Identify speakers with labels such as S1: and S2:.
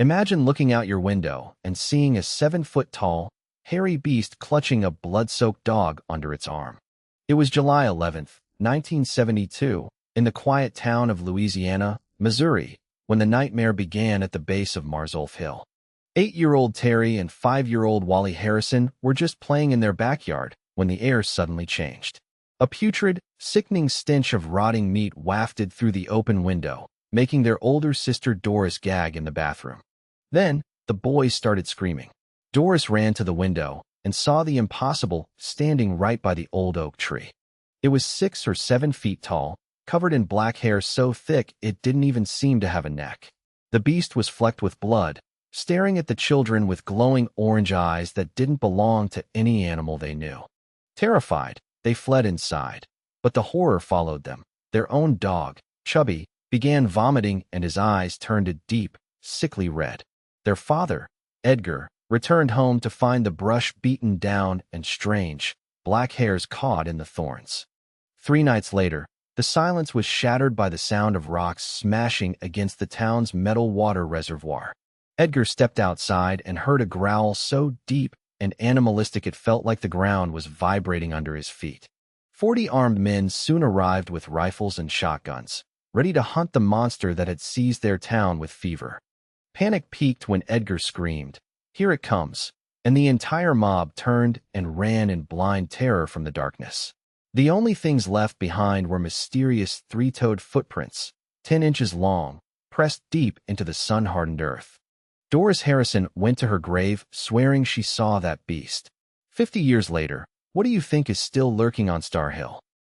S1: Imagine looking out your window and seeing a 7-foot-tall, hairy beast clutching a blood-soaked dog under its arm. It was July 11th, 1972, in the quiet town of Louisiana, Missouri, when the nightmare began at the base of Marzolf Hill. 8-year-old Terry and 5-year-old Wally Harrison were just playing in their backyard when the air suddenly changed. A putrid, sickening stench of rotting meat wafted through the open window, making their older sister Doris gag in the bathroom. Then, the boys started screaming. Doris ran to the window and saw the impossible standing right by the old oak tree. It was 6 or 7 feet tall, covered in black hair so thick it didn't even seem to have a neck. The beast was flecked with blood, staring at the children with glowing orange eyes that didn't belong to any animal they knew. Terrified, they fled inside, but the horror followed them. Their own dog, Chubby, began vomiting and his eyes turned a deep, sickly red. Their father, Edgar, returned home to find the brush beaten down and strange, black hairs caught in the thorns. 3 nights later, the silence was shattered by the sound of rocks smashing against the town's metal water reservoir. Edgar stepped outside and heard a growl so deep and animalistic it felt like the ground was vibrating under his feet. 40 armed men soon arrived with rifles and shotguns, ready to hunt the monster that had seized their town with fever. Panic peaked when Edgar screamed, "Here it comes," and the entire mob turned and ran in blind terror from the darkness. The only things left behind were mysterious 3-toed footprints, 10 inches long, pressed deep into the sun-hardened earth. Doris Harrison went to her grave, swearing she saw that beast. 50 years later, what do you think is still lurking on Star Hill?